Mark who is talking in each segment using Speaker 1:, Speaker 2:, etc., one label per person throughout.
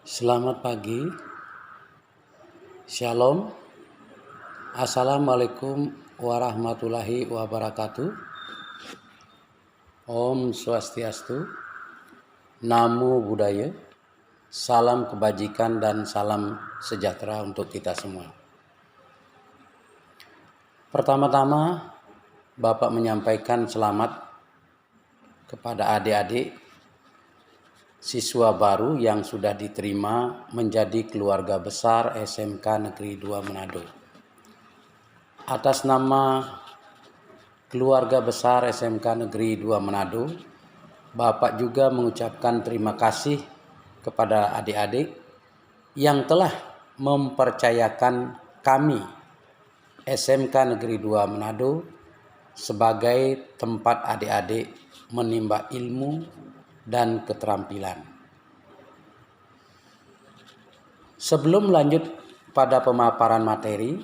Speaker 1: Selamat pagi, Shalom, Assalamualaikum warahmatullahi wabarakatuh. Om Swastiastu, Namo Buddhaya, salam kebajikan dan salam sejahtera untuk kita semua. Pertama-tama, Bapak menyampaikan selamat kepada adik-adik siswa baru yang sudah diterima menjadi keluarga besar SMK Negeri 2 Manado. Atas nama keluarga besar SMK Negeri 2 Manado, Bapak juga mengucapkan terima kasih kepada adik-adik yang telah mempercayakan kami SMK Negeri 2 Manado sebagai tempat adik-adik menimba ilmu dan keterampilan. Sebelum lanjut pada pemaparan materi,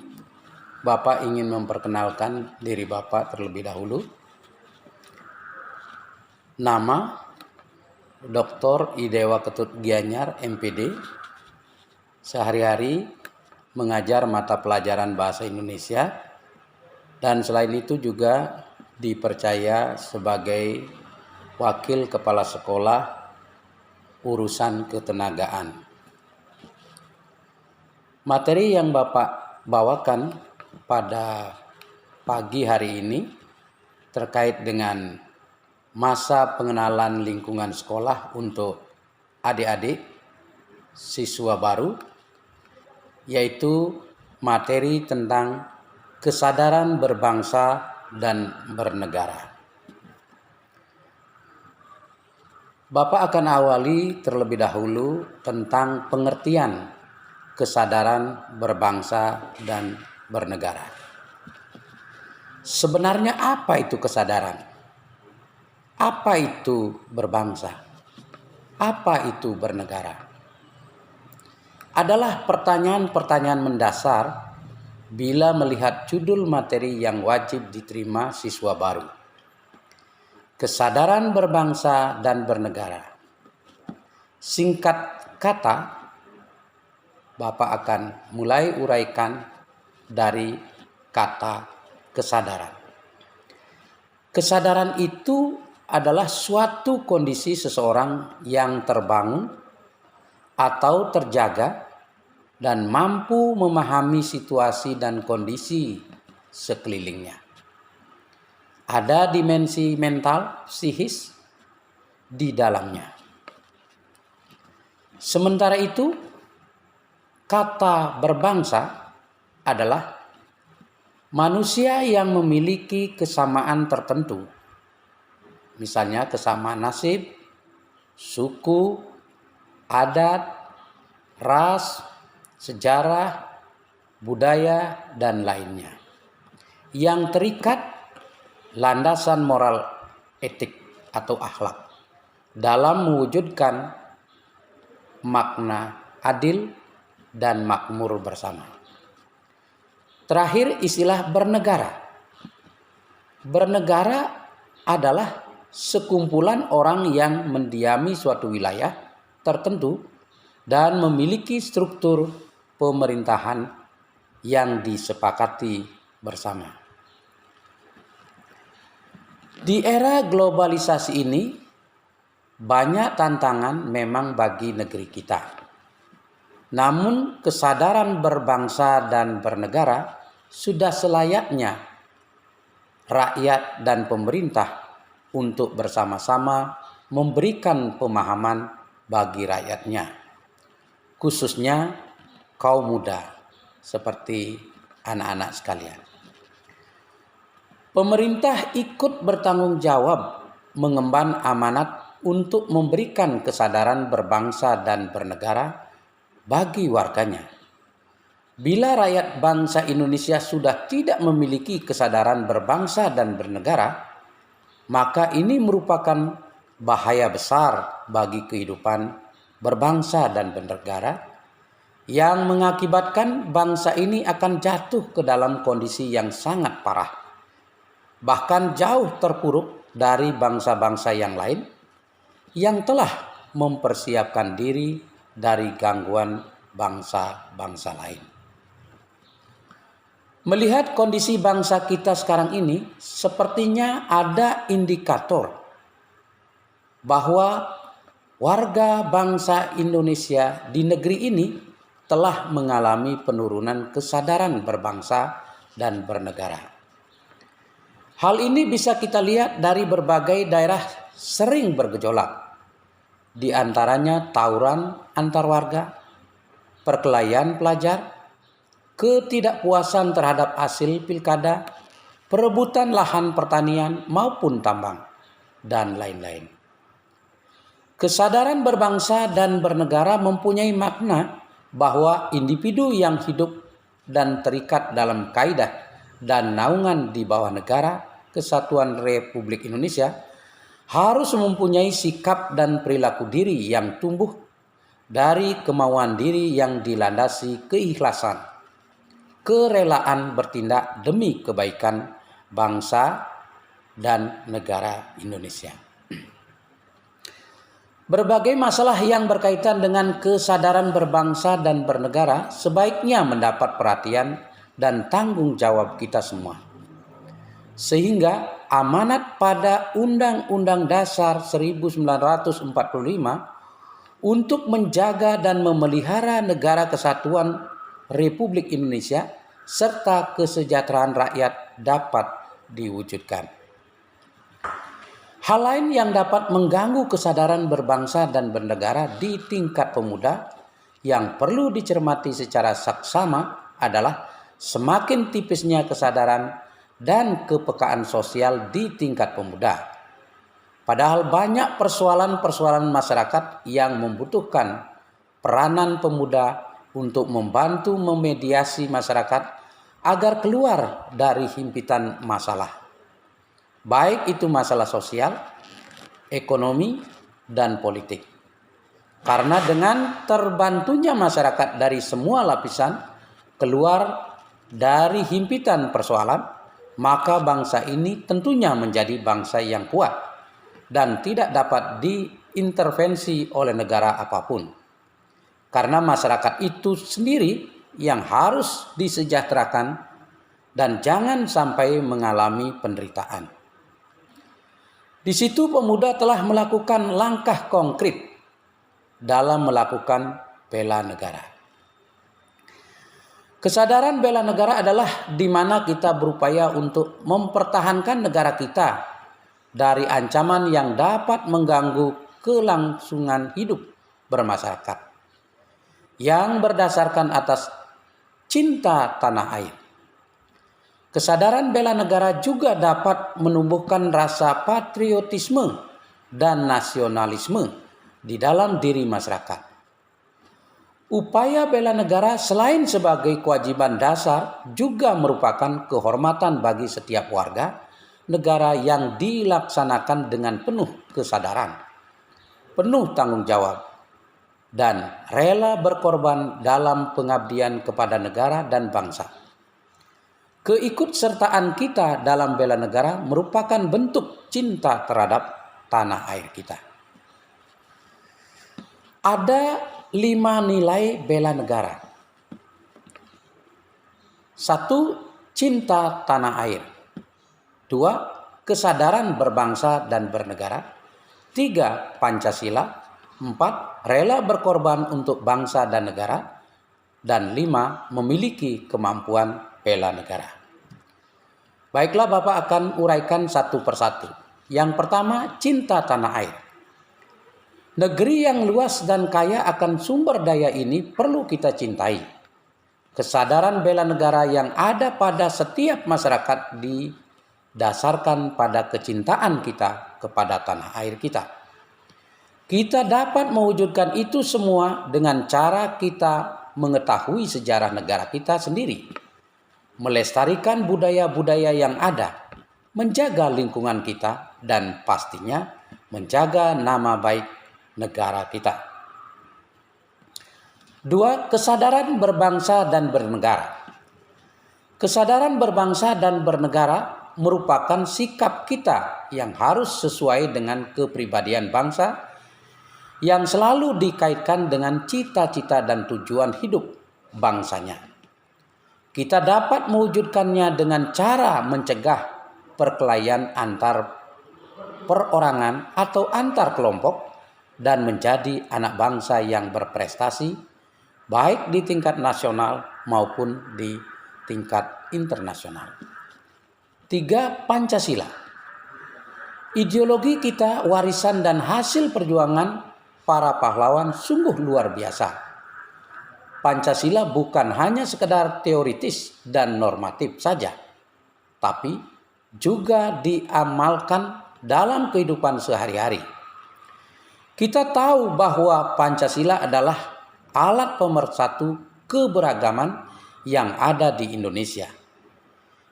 Speaker 1: Bapak ingin memperkenalkan diri Bapak terlebih dahulu. Nama Dr. Idewa Ketut Gianyar, MPD. Sehari-hari mengajar mata pelajaran bahasa Indonesia dan selain itu juga dipercaya sebagai Wakil Kepala Sekolah Urusan Ketenagaan. Materi yang Bapak bawakan pada pagi hari ini terkait dengan masa pengenalan lingkungan sekolah untuk adik-adik siswa baru, yaitu materi tentang kesadaran berbangsa dan bernegara. Bapak akan awali terlebih dahulu tentang pengertian kesadaran berbangsa dan bernegara. Sebenarnya apa itu kesadaran? Apa itu berbangsa? Apa itu bernegara? Adalah pertanyaan-pertanyaan mendasar bila melihat judul materi yang wajib diterima siswa baru. Kesadaran berbangsa dan bernegara. Singkat kata, Bapak akan mulai uraikan dari kata kesadaran. Kesadaran itu adalah suatu kondisi seseorang yang terbangun atau terjaga dan mampu memahami situasi dan kondisi sekelilingnya. Ada dimensi mental, psikis di dalamnya. Sementara itu, kata berbangsa adalah manusia yang memiliki kesamaan tertentu. Misalnya kesamaan nasib, suku, adat, ras, sejarah, budaya, dan lainnya. Yang terikat landasan moral etik atau akhlak dalam mewujudkan makna adil dan makmur bersama. Terakhir, istilah bernegara. Bernegara adalah sekumpulan orang yang mendiami suatu wilayah tertentu dan memiliki struktur pemerintahan yang disepakati bersama. Di era globalisasi ini, banyak tantangan memang bagi negeri kita. Namun kesadaran berbangsa dan bernegara sudah selayaknya rakyat dan pemerintah untuk bersama-sama memberikan pemahaman bagi rakyatnya, khususnya kaum muda seperti anak-anak sekalian. Pemerintah ikut bertanggung jawab mengemban amanat untuk memberikan kesadaran berbangsa dan bernegara bagi warganya. Bila rakyat bangsa Indonesia sudah tidak memiliki kesadaran berbangsa dan bernegara, maka ini merupakan bahaya besar bagi kehidupan berbangsa dan bernegara yang mengakibatkan bangsa ini akan jatuh ke dalam kondisi yang sangat parah. Bahkan jauh terpuruk dari bangsa-bangsa yang lain yang telah mempersiapkan diri dari gangguan bangsa-bangsa lain. Melihat kondisi bangsa kita sekarang ini, sepertinya ada indikator bahwa warga bangsa Indonesia di negeri ini telah mengalami penurunan kesadaran berbangsa dan bernegara. Hal ini bisa kita lihat dari berbagai daerah sering bergejolak, di antaranya tawuran antar warga, perkelahian pelajar, ketidakpuasan terhadap hasil pilkada, perebutan lahan pertanian maupun tambang, dan lain-lain. Kesadaran berbangsa dan bernegara mempunyai makna bahwa individu yang hidup dan terikat dalam kaidah dan naungan di bawah negara Kesatuan Republik Indonesia harus mempunyai sikap dan perilaku diri yang tumbuh dari kemauan diri yang dilandasi keikhlasan, kerelaan bertindak demi kebaikan bangsa dan negara Indonesia. Berbagai masalah yang berkaitan dengan kesadaran berbangsa dan bernegara sebaiknya mendapat perhatian dan tanggung jawab kita semua. Sehingga amanat pada Undang-Undang Dasar 1945 untuk menjaga dan memelihara negara kesatuan Republik Indonesia serta kesejahteraan rakyat dapat diwujudkan. Hal lain yang dapat mengganggu kesadaran berbangsa dan bernegara di tingkat pemuda yang perlu dicermati secara saksama adalah semakin tipisnya kesadaran dan kepekaan sosial di tingkat pemuda. Padahal banyak persoalan-persoalan masyarakat yang membutuhkan peranan pemuda untuk membantu memediasi masyarakat agar keluar dari himpitan masalah. Baik itu masalah sosial, ekonomi, dan politik. Karena dengan terbantunya masyarakat dari semua lapisan keluar dari himpitan persoalan, maka bangsa ini tentunya menjadi bangsa yang kuat dan tidak dapat diintervensi oleh negara apapun. Karena masyarakat itu sendiri yang harus disejahterakan dan jangan sampai mengalami penderitaan. Di situ pemuda telah melakukan langkah konkret dalam melakukan bela negara. Kesadaran bela negara adalah di mana kita berupaya untuk mempertahankan negara kita dari ancaman yang dapat mengganggu kelangsungan hidup bermasyarakat yang berdasarkan atas cinta tanah air. Kesadaran bela negara juga dapat menumbuhkan rasa patriotisme dan nasionalisme di dalam diri masyarakat. Upaya bela negara selain sebagai kewajiban dasar juga merupakan kehormatan bagi setiap warga negara yang dilaksanakan dengan penuh kesadaran, penuh tanggung jawab, dan rela berkorban dalam pengabdian kepada negara dan bangsa. Keikutsertaan kita dalam bela negara merupakan bentuk cinta terhadap tanah air kita. Ada 5 nilai bela negara. 1. Cinta tanah air. 2. Kesadaran berbangsa dan bernegara. 3. Pancasila. 4. Rela berkorban untuk bangsa dan negara. Dan 5. Memiliki kemampuan bela negara. Baiklah, Bapak akan uraikan satu persatu. Yang pertama, cinta tanah air. Negeri yang luas dan kaya akan sumber daya ini perlu kita cintai. Kesadaran bela negara yang ada pada setiap masyarakat didasarkan pada kecintaan kita kepada tanah air kita. Kita dapat mewujudkan itu semua dengan cara kita mengetahui sejarah negara kita sendiri, melestarikan budaya-budaya yang ada, menjaga lingkungan kita, dan pastinya menjaga nama baik negara kita. 2. Kesadaran berbangsa dan bernegara. Kesadaran berbangsa dan bernegara merupakan sikap kita yang harus sesuai dengan kepribadian bangsa yang selalu dikaitkan dengan cita-cita dan tujuan hidup bangsanya. Kita dapat mewujudkannya dengan cara mencegah perkelahian antar perorangan atau antar kelompok dan menjadi anak bangsa yang berprestasi baik di tingkat nasional maupun di tingkat internasional. 3. Pancasila. Ideologi kita warisan dan hasil perjuangan para pahlawan sungguh luar biasa. Pancasila bukan hanya sekedar teoritis dan normatif saja, tapi juga diamalkan dalam kehidupan sehari-hari. Kita tahu bahwa Pancasila adalah alat pemersatu keberagaman yang ada di Indonesia,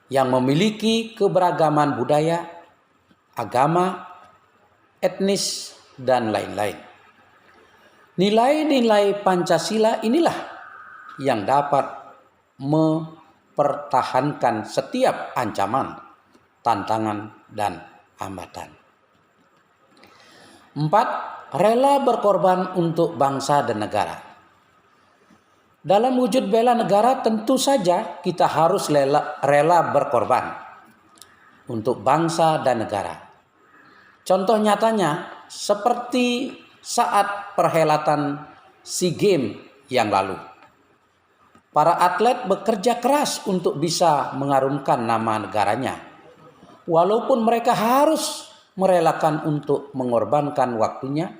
Speaker 1: yang memiliki keberagaman budaya, agama, etnis, dan lain-lain. Nilai-nilai Pancasila inilah yang dapat mempertahankan setiap ancaman, tantangan, dan hambatan. 4. Rela berkorban untuk bangsa dan negara. Dalam wujud bela negara tentu saja kita harus rela berkorban untuk bangsa dan negara. Contoh nyatanya seperti saat perhelatan SEA Games yang lalu. Para atlet bekerja keras untuk bisa mengharumkan nama negaranya. Walaupun mereka harus merelakan untuk mengorbankan waktunya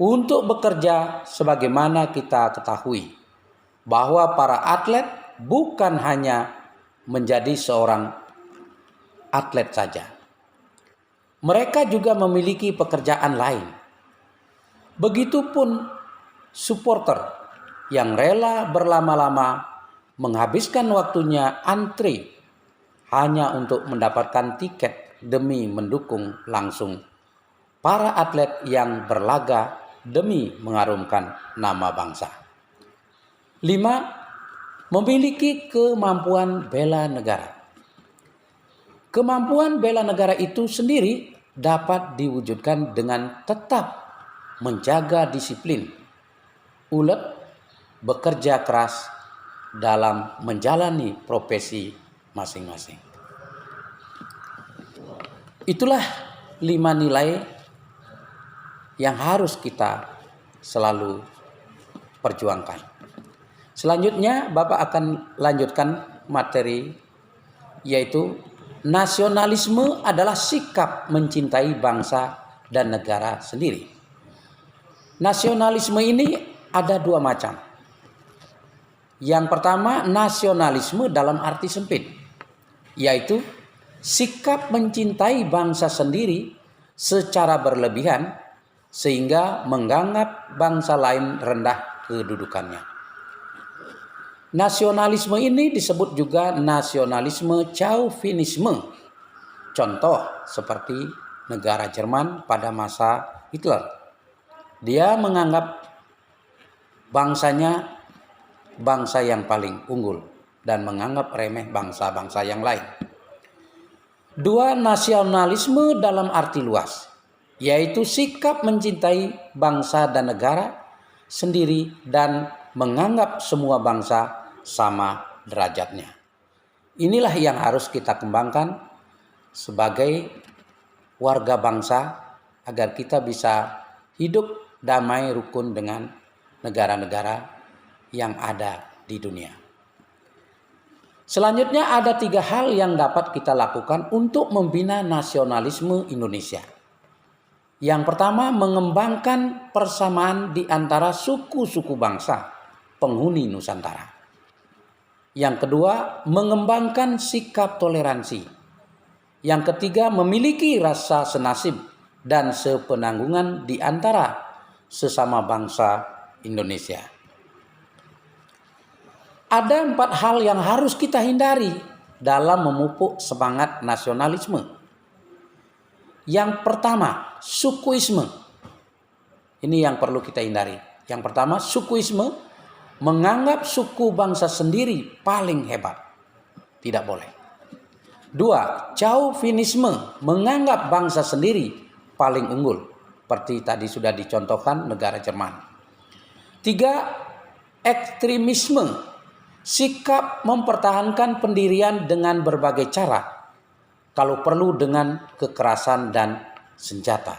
Speaker 1: untuk bekerja, sebagaimana kita ketahui bahwa para atlet bukan hanya menjadi seorang atlet saja. Mereka juga memiliki pekerjaan lain. Begitupun supporter yang rela berlama-lama menghabiskan waktunya antri hanya untuk mendapatkan tiket demi mendukung langsung para atlet yang berlaga demi mengharumkan nama bangsa. 5. Memiliki kemampuan bela negara. Kemampuan bela negara itu sendiri dapat diwujudkan dengan tetap menjaga disiplin, ulet, bekerja keras dalam menjalani profesi masing-masing. Itulah 5 nilai yang harus kita selalu perjuangkan. Selanjutnya Bapak akan lanjutkan materi, yaitu nasionalisme adalah sikap mencintai bangsa dan negara sendiri. Nasionalisme ini ada 2 macam. Yang pertama, nasionalisme dalam arti sempit, yaitu sikap mencintai bangsa sendiri secara berlebihan sehingga menganggap bangsa lain rendah kedudukannya. Nasionalisme ini disebut juga nasionalisme chauvinisme. Contoh seperti negara Jerman pada masa Hitler. Dia menganggap bangsanya bangsa yang paling unggul dan menganggap remeh bangsa-bangsa yang lain. 2. Nasionalisme dalam arti luas, yaitu sikap mencintai bangsa dan negara sendiri dan menganggap semua bangsa sama derajatnya. Inilah yang harus kita kembangkan sebagai warga bangsa agar kita bisa hidup damai rukun dengan negara-negara yang ada di dunia. Selanjutnya ada 3 hal yang dapat kita lakukan untuk membina nasionalisme Indonesia. Yang pertama, mengembangkan persamaan di antara suku-suku bangsa penghuni Nusantara. Yang kedua, mengembangkan sikap toleransi. Yang ketiga, memiliki rasa senasib dan sepenanggungan di antara sesama bangsa Indonesia. Ada 4 hal yang harus kita hindari dalam memupuk semangat nasionalisme. Yang pertama, sukuisme. Ini yang perlu kita hindari. Yang pertama, sukuisme, menganggap suku bangsa sendiri paling hebat. Tidak boleh. 2. Chauvinisme, menganggap bangsa sendiri paling unggul. seperti tadi sudah dicontohkan negara Jerman. 3. Ekstremisme, sikap mempertahankan pendirian dengan berbagai cara, kalau perlu dengan kekerasan dan senjata.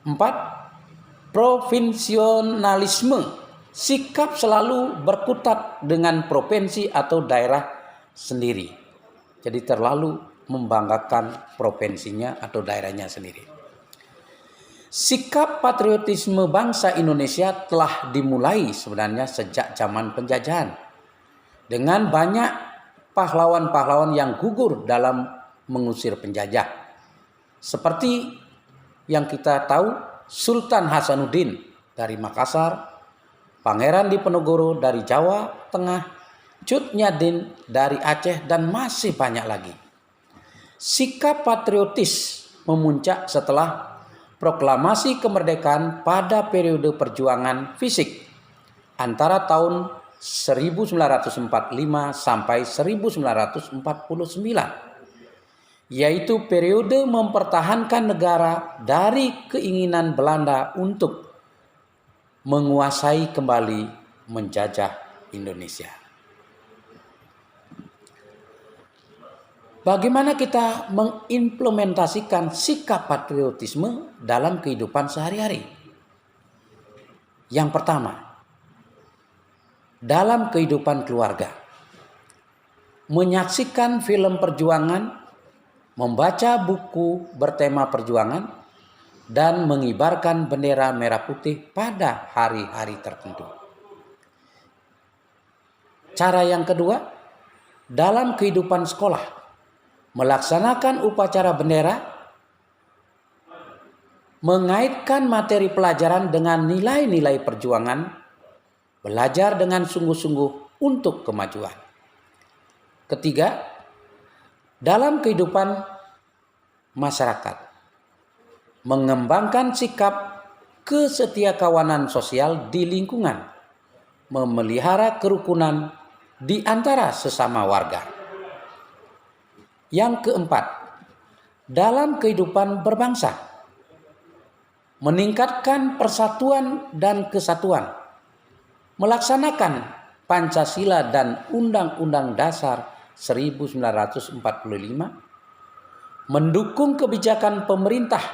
Speaker 1: 4. Provinsionalisme, sikap selalu berkutat dengan provinsi atau daerah sendiri. Jadi terlalu membanggakan provinsinya atau daerahnya sendiri. Sikap patriotisme bangsa Indonesia telah dimulai sebenarnya sejak zaman penjajahan. Dengan banyak pahlawan-pahlawan yang gugur dalam mengusir penjajah. Seperti yang kita tahu, Sultan Hasanuddin dari Makassar, Pangeran Diponegoro dari Jawa Tengah, Cut Nyadin dari Aceh, dan masih banyak lagi. Sikap patriotis memuncak setelah proklamasi kemerdekaan pada periode perjuangan fisik antara tahun 1945 sampai 1949, yaitu periode mempertahankan negara dari keinginan Belanda untuk menguasai kembali menjajah Indonesia. Bagaimana kita mengimplementasikan sikap patriotisme dalam kehidupan sehari-hari? Yang pertama, dalam kehidupan keluarga, menyaksikan film perjuangan, membaca buku bertema perjuangan, dan mengibarkan bendera merah putih pada hari-hari tertentu. Cara yang kedua, dalam kehidupan sekolah, melaksanakan upacara bendera, mengaitkan materi pelajaran dengan nilai-nilai perjuangan, belajar dengan sungguh-sungguh untuk kemajuan. Ketiga, dalam kehidupan masyarakat, mengembangkan sikap kesetiakawanan sosial di lingkungan, memelihara kerukunan di antara sesama warga. Yang keempat, dalam kehidupan berbangsa, meningkatkan persatuan dan kesatuan, melaksanakan Pancasila dan Undang-Undang Dasar 1945, mendukung kebijakan pemerintah,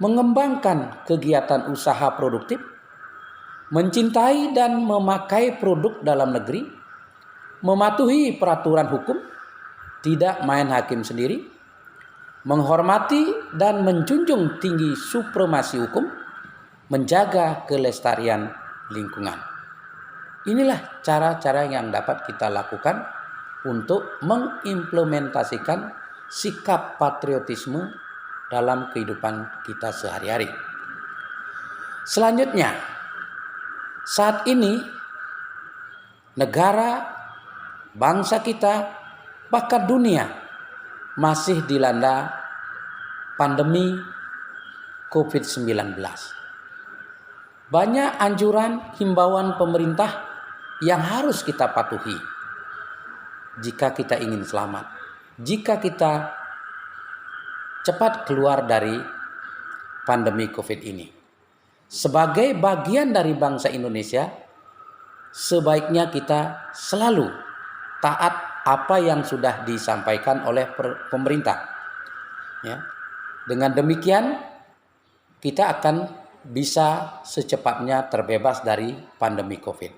Speaker 1: mengembangkan kegiatan usaha produktif, mencintai dan memakai produk dalam negeri, mematuhi peraturan hukum, tidak main hakim sendiri, menghormati dan menjunjung tinggi supremasi hukum, menjaga kelestarian lingkungan. Inilah cara-cara yang dapat kita lakukan untuk mengimplementasikan sikap patriotisme dalam kehidupan kita sehari-hari. Selanjutnya, saat ini negara, bangsa kita, bahkan dunia masih dilanda pandemi COVID-19. Banyak anjuran himbauan pemerintah yang harus kita patuhi jika kita ingin selamat, jika kita cepat keluar dari pandemi COVID ini. Sebagai bagian dari bangsa Indonesia, sebaiknya kita selalu taat apa yang sudah disampaikan oleh pemerintah. Ya. Dengan demikian, kita akan bisa secepatnya terbebas dari pandemi COVID.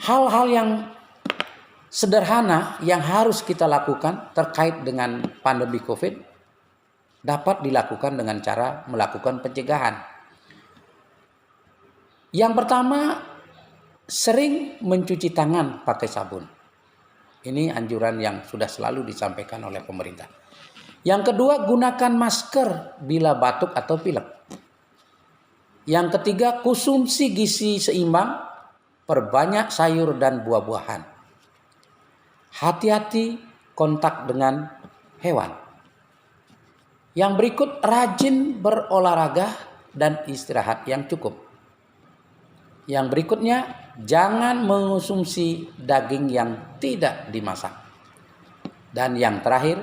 Speaker 1: Hal-hal yang sederhana yang harus kita lakukan terkait dengan pandemi COVID dapat dilakukan dengan cara melakukan pencegahan. Yang pertama, sering mencuci tangan pakai sabun. Ini anjuran yang sudah selalu disampaikan oleh pemerintah. Yang kedua, gunakan masker bila batuk atau pilek. Yang ketiga, konsumsi gizi seimbang, perbanyak sayur dan buah-buahan. Hati-hati kontak dengan hewan. Yang berikut, rajin berolahraga dan istirahat yang cukup. Yang berikutnya, jangan mengonsumsi daging yang tidak dimasak. Dan yang terakhir,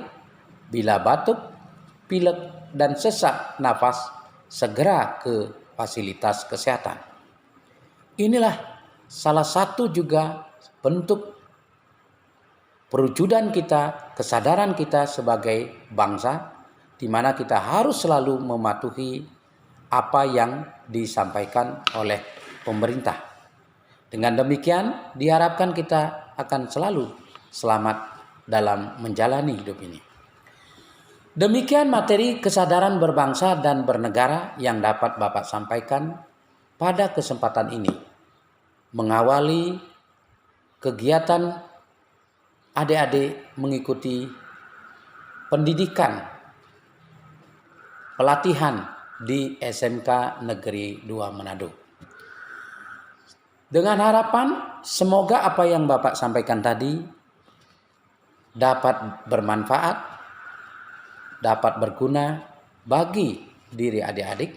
Speaker 1: bila batuk, pilek, dan sesak nafas segera ke fasilitas kesehatan. Inilah salah satu juga bentuk perwujudan kita, kesadaran kita sebagai bangsa, di mana kita harus selalu mematuhi apa yang disampaikan oleh pemerintah. Dengan demikian diharapkan kita akan selalu selamat dalam menjalani hidup ini. Demikian materi kesadaran berbangsa dan bernegara yang dapat Bapak sampaikan pada kesempatan ini. Mengawali kegiatan adik-adik mengikuti pendidikan pelatihan di SMK Negeri 2 Manado. Dengan harapan semoga apa yang Bapak sampaikan tadi dapat bermanfaat, dapat berguna bagi diri adik-adik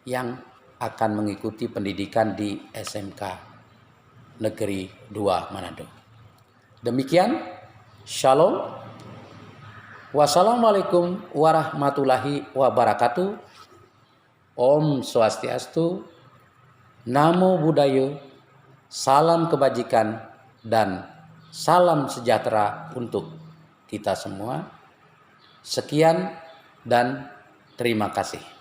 Speaker 1: yang akan mengikuti pendidikan di SMK Negeri 2 Manado. Demikian, Shalom. Wassalamualaikum warahmatullahi wabarakatuh. Om Swastiastu, Namo Buddhaya, salam kebajikan dan salam sejahtera untuk kita semua. Sekian dan terima kasih.